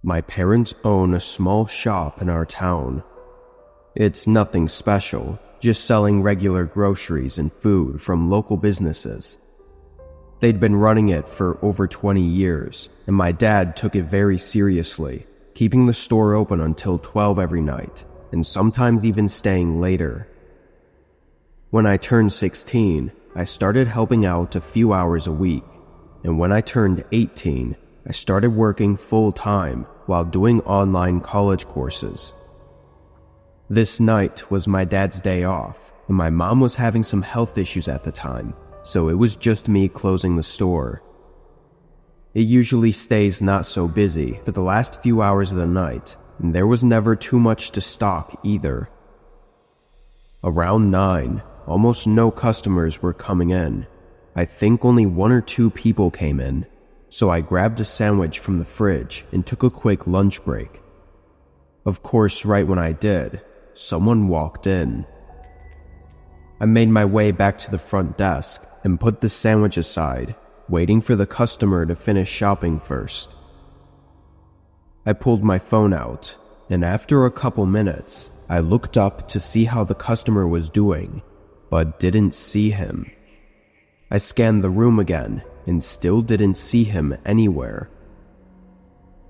My parents own a small shop in our town. It's nothing special, just selling regular groceries and food from local businesses. They'd been running it for over 20 years, and my dad took it very seriously, keeping the store open until 12 every night, and sometimes even staying later. When I turned 16, I started helping out a few hours a week, and when I turned 18, I started working full-time while doing online college courses. This night was my dad's day off, and my mom was having some health issues at the time, so it was just me closing the store. It usually stays not so busy for the last few hours of the night, and there was never too much to stock either. Around 9, almost no customers were coming in. I think only 1 or 2 people came in, so I grabbed a sandwich from the fridge and took a quick lunch break. Of course, right when I did, someone walked in. I made my way back to the front desk and put the sandwich aside, waiting for the customer to finish shopping first. I pulled my phone out, and after a couple minutes, I looked up to see how the customer was doing, but didn't see him. I scanned the room again and still didn't see him anywhere.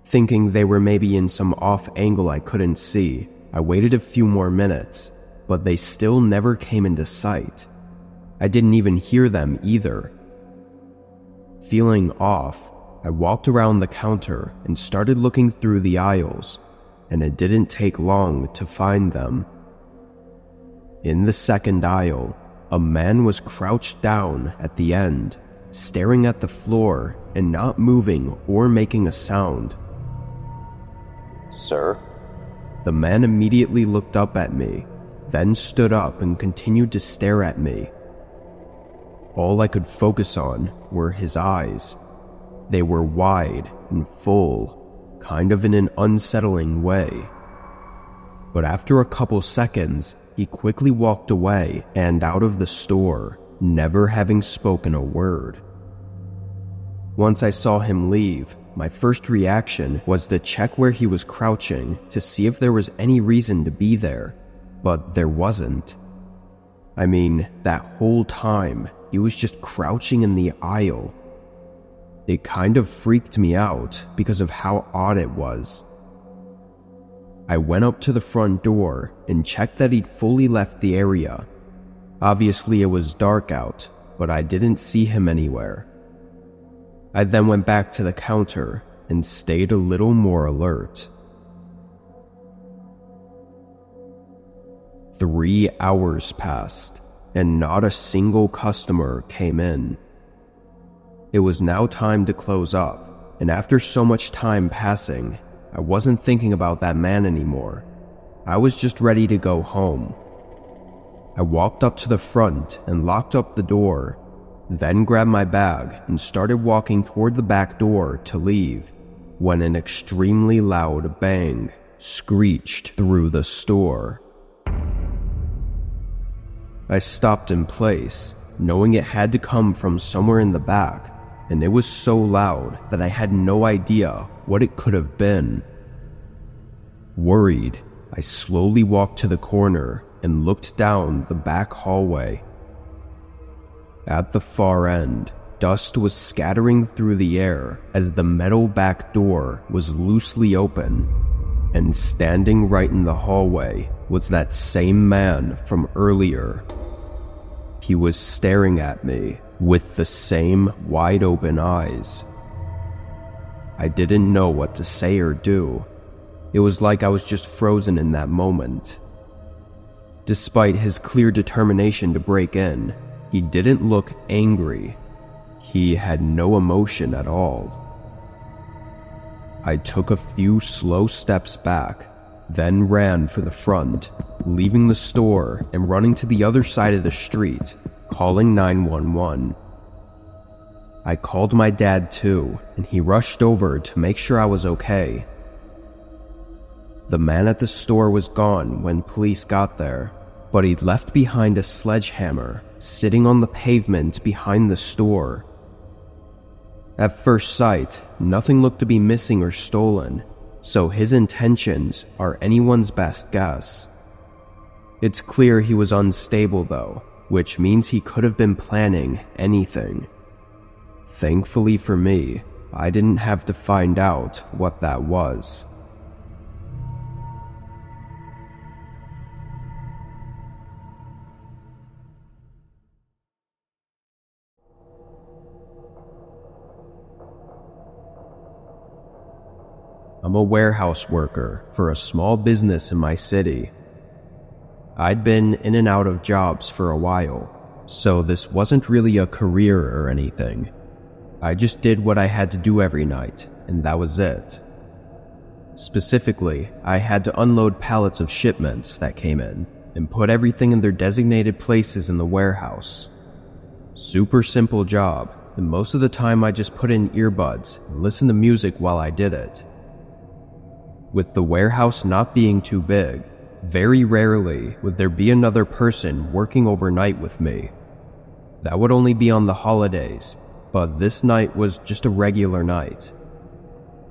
Thinking they were maybe in some off angle I couldn't see, I waited a few more minutes, but they still never came into sight. I didn't even hear them either. Feeling off, I walked around the counter and started looking through the aisles, and it didn't take long to find them. In the second aisle, a man was crouched down at the end, staring at the floor and not moving or making a sound. "Sir?" The man immediately looked up at me, then stood up and continued to stare at me. All I could focus on were his eyes. They were wide and full, kind of in an unsettling way. But after a couple seconds, he quickly walked away and out of the store, never having spoken a word. Once I saw him leave, my first reaction was to check where he was crouching to see if there was any reason to be there, but there wasn't. I mean, that whole time, he was just crouching in the aisle. It kind of freaked me out because of how odd it was. I went up to the front door and checked that he'd fully left the area. Obviously it was dark out, but I didn't see him anywhere. I then went back to the counter and stayed a little more alert. 3 hours passed, and not a single customer came in. It was now time to close up, and after so much time passing, I wasn't thinking about that man anymore. I was just ready to go home. I walked up to the front and locked up the door, then grabbed my bag and started walking toward the back door to leave, when an extremely loud bang screeched through the store. I stopped in place, knowing it had to come from somewhere in the back, and it was so loud that I had no idea what it could have been. Worried, I slowly walked to the corner and looked down the back hallway. At the far end, dust was scattering through the air as the metal back door was loosely open, and standing right in the hallway was that same man from earlier. He was staring at me with the same wide-open eyes. I didn't know what to say or do. It was like I was just frozen in that moment. Despite his clear determination to break in, he didn't look angry. He had no emotion at all. I took a few slow steps back, then ran for the front, leaving the store and running to the other side of the street, calling 911. I called my dad too, and he rushed over to make sure I was okay. The man at the store was gone when police got there, but he'd left behind a sledgehammer sitting on the pavement behind the store. At first sight, nothing looked to be missing or stolen, so his intentions are anyone's best guess. It's clear he was unstable though, which means he could have been planning anything. Thankfully for me, I didn't have to find out what that was. I'm a warehouse worker for a small business in my city. I'd been in and out of jobs for a while, so this wasn't really a career or anything. I just did what I had to do every night, and that was it. Specifically, I had to unload pallets of shipments that came in and put everything in their designated places in the warehouse. Super simple job, and most of the time I just put in earbuds and listened to music while I did it. With the warehouse not being too big, very rarely would there be another person working overnight with me. That would only be on the holidays, but this night was just a regular night.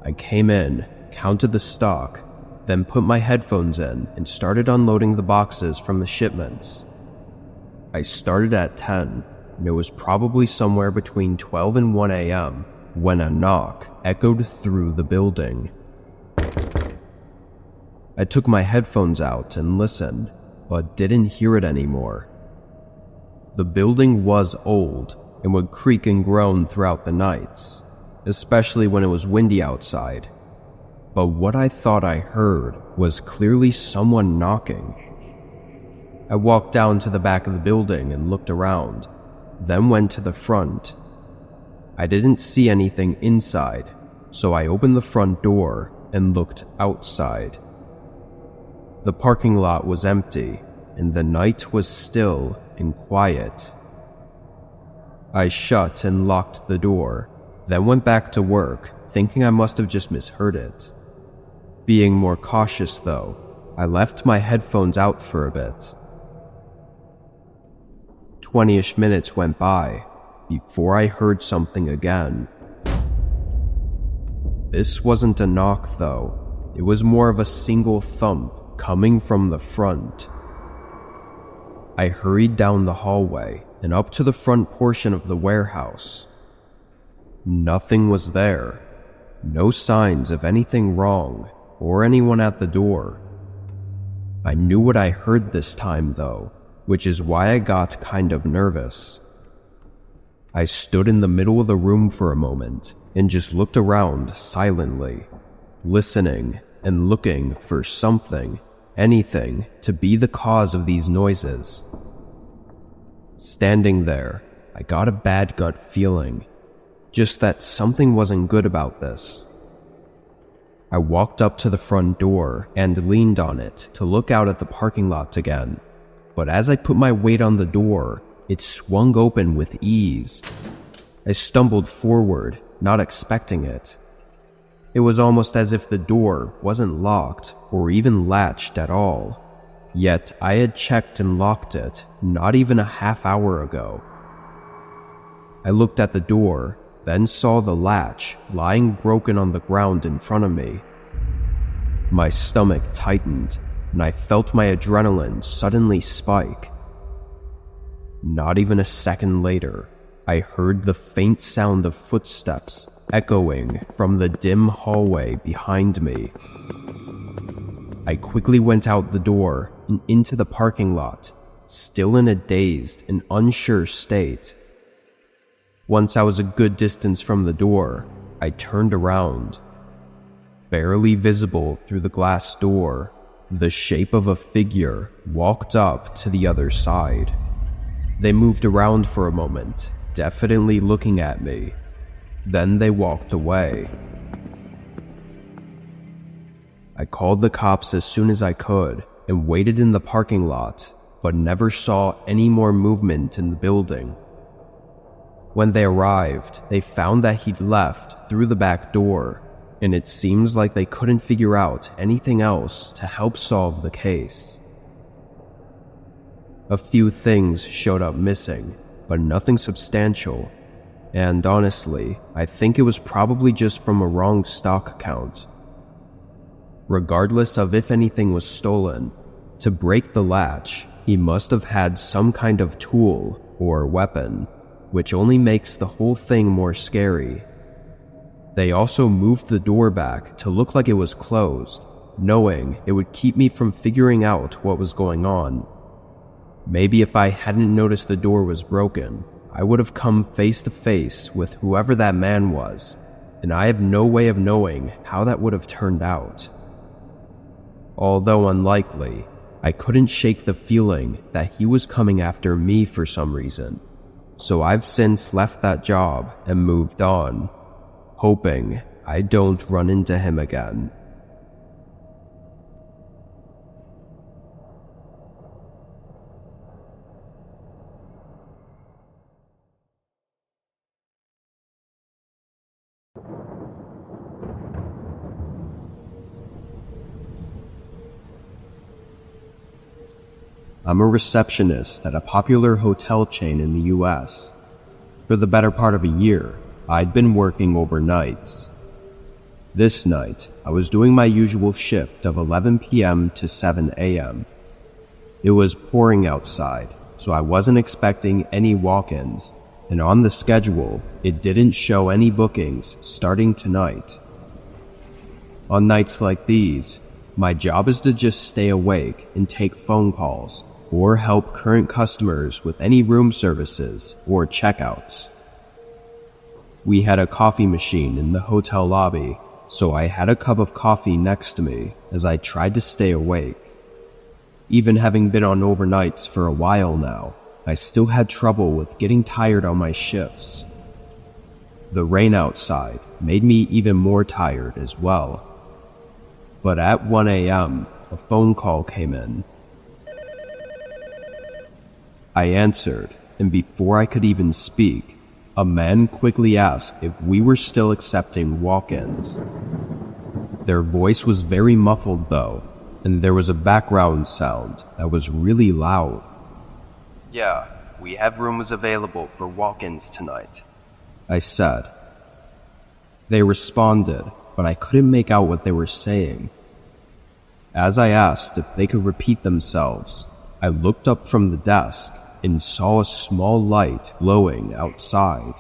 I came in, counted the stock, then put my headphones in and started unloading the boxes from the shipments. I started at 10, and it was probably somewhere between 12 and 1 a.m. when a knock echoed through the building. I took my headphones out and listened, but didn't hear it anymore. The building was old and would creak and groan throughout the nights, especially when it was windy outside. But what I thought I heard was clearly someone knocking. I walked down to the back of the building and looked around, then went to the front. I didn't see anything inside, so I opened the front door and looked outside. The parking lot was empty, and the night was still and quiet. I shut and locked the door, then went back to work, thinking I must have just misheard it. Being more cautious though, I left my headphones out for a bit. 20-ish minutes went by before I heard something again. This wasn't a knock though, it was more of a single thump coming from the front. I hurried down the hallway and up to the front portion of the warehouse. Nothing was there. No signs of anything wrong or anyone at the door. I knew what I heard this time though, which is why I got kind of nervous. I stood in the middle of the room for a moment and just looked around silently, listening and looking for something, anything, to be the cause of these noises. Standing there, I got a bad gut feeling, just that something wasn't good about this. I walked up to the front door and leaned on it to look out at the parking lot again, but as I put my weight on the door, it swung open with ease. I stumbled forward, not expecting it. It was almost as if the door wasn't locked or even latched at all. Yet I had checked and locked it not even a half hour ago. I looked at the door, then saw the latch lying broken on the ground in front of me. My stomach tightened, and I felt my adrenaline suddenly spike. Not even a second later, I heard the faint sound of footsteps echoing from the dim hallway behind me. I quickly went out the door and into the parking lot, still in a dazed and unsure state. Once I was a good distance from the door, I turned around. Barely visible through the glass door, the shape of a figure walked up to the other side. They moved around for a moment, definitely looking at me. Then they walked away. I called the cops as soon as I could and waited in the parking lot, but never saw any more movement in the building. When they arrived, they found that he'd left through the back door, and it seems like they couldn't figure out anything else to help solve the case. A few things showed up missing, but nothing substantial, and honestly, I think it was probably just from a wrong stock count. Regardless of if anything was stolen, to break the latch, he must have had some kind of tool or weapon, which only makes the whole thing more scary. They also moved the door back to look like it was closed, knowing it would keep me from figuring out what was going on. Maybe if I hadn't noticed the door was broken, I would have come face to face with whoever that man was, and I have no way of knowing how that would have turned out. Although unlikely, I couldn't shake the feeling that he was coming after me for some reason, so I've since left that job and moved on, hoping I don't run into him again. I'm a receptionist at a popular hotel chain in the US. For the better part of a year, I'd been working overnights. This night, I was doing my usual shift of 11 p.m. to 7 a.m. It was pouring outside, so I wasn't expecting any walk-ins, and on the schedule, it didn't show any bookings starting tonight. On nights like these, my job is to just stay awake and take phone calls, or help current customers with any room services or checkouts. We had a coffee machine in the hotel lobby, so I had a cup of coffee next to me as I tried to stay awake. Even having been on overnights for a while now, I still had trouble with getting tired on my shifts. The rain outside made me even more tired as well. But at 1 a.m., a phone call came in. I answered, and before I could even speak, a man quickly asked if we were still accepting walk-ins. Their voice was very muffled though, and there was a background sound that was really loud. "Yeah, we have rooms available for walk-ins tonight," I said. They responded, but I couldn't make out what they were saying. As I asked if they could repeat themselves, I looked up from the desk and saw a small light glowing outside.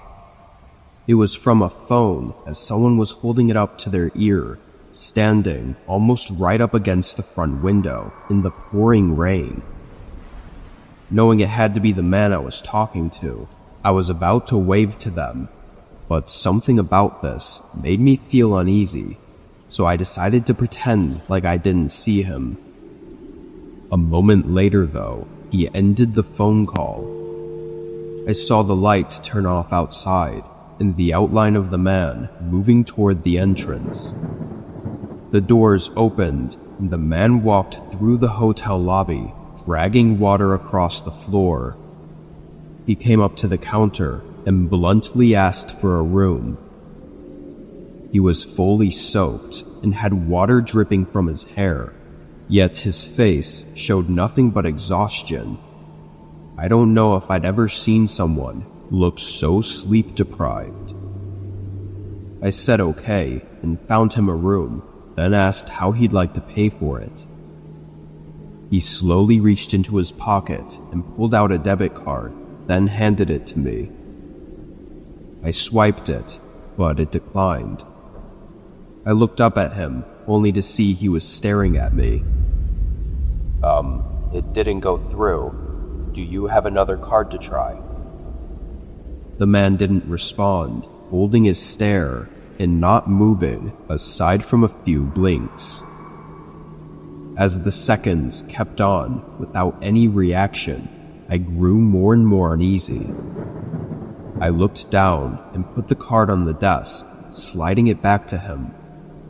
It was from a phone, as someone was holding it up to their ear, standing almost right up against the front window in the pouring rain. Knowing it had to be the man I was talking to, I was about to wave to them, but something about this made me feel uneasy, so I decided to pretend like I didn't see him. A moment later, though, he ended the phone call. I saw the lights turn off outside and the outline of the man moving toward the entrance. The doors opened and the man walked through the hotel lobby, dragging water across the floor. He came up to the counter and bluntly asked for a room. He was fully soaked and had water dripping from his hair, yet his face showed nothing but exhaustion. I don't know if I'd ever seen someone look so sleep-deprived. I said okay and found him a room, then asked how he'd like to pay for it. He slowly reached into his pocket and pulled out a debit card, then handed it to me. I swiped it, but it declined. I looked up at him, only to see he was staring at me. It didn't go through. Do you have another card to try?" The man didn't respond, holding his stare and not moving aside from a few blinks. As the seconds kept on without any reaction, I grew more and more uneasy. I looked down and put the card on the desk, sliding it back to him,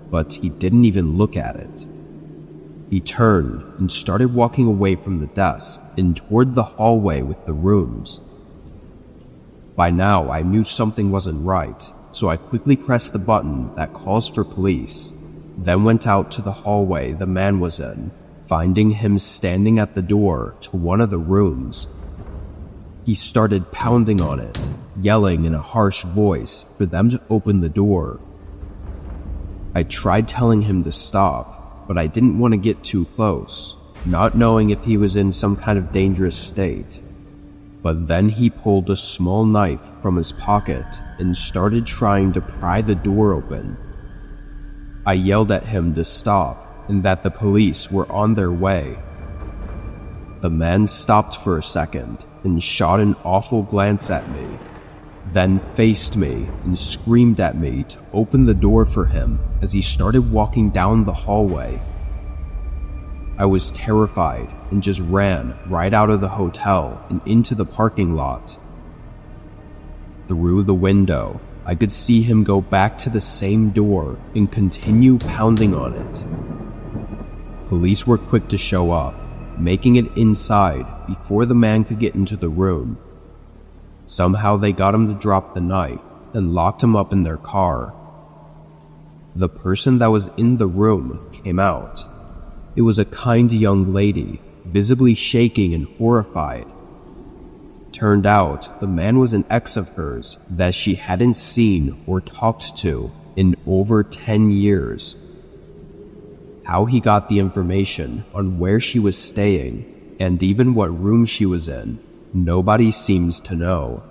but he didn't even look at it. He turned and started walking away from the desk and toward the hallway with the rooms. By now, I knew something wasn't right, so I quickly pressed the button that calls for police, then went out to the hallway the man was in, finding him standing at the door to one of the rooms. He started pounding on it, yelling in a harsh voice for them to open the door. I tried telling him to stop, but I didn't want to get too close, not knowing if he was in some kind of dangerous state. But then he pulled a small knife from his pocket and started trying to pry the door open. I yelled at him to stop and that the police were on their way. The man stopped for a second and shot an awful glance at me, then faced me and screamed at me to open the door for him as he started walking down the hallway. I was terrified and just ran right out of the hotel and into the parking lot. Through the window, I could see him go back to the same door and continue pounding on it. Police were quick to show up, making it inside before the man could get into the room. Somehow they got him to drop the knife and locked him up in their car. The person that was in the room came out. It was a kind young lady, visibly shaking and horrified. Turned out the man was an ex of hers that she hadn't seen or talked to in over 10 years. How he got the information on where she was staying and even what room she was in, nobody seems to know.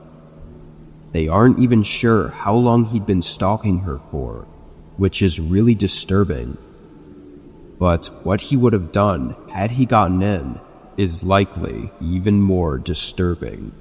They aren't even sure how long he'd been stalking her for, which is really disturbing. But what he would have done had he gotten in is likely even more disturbing.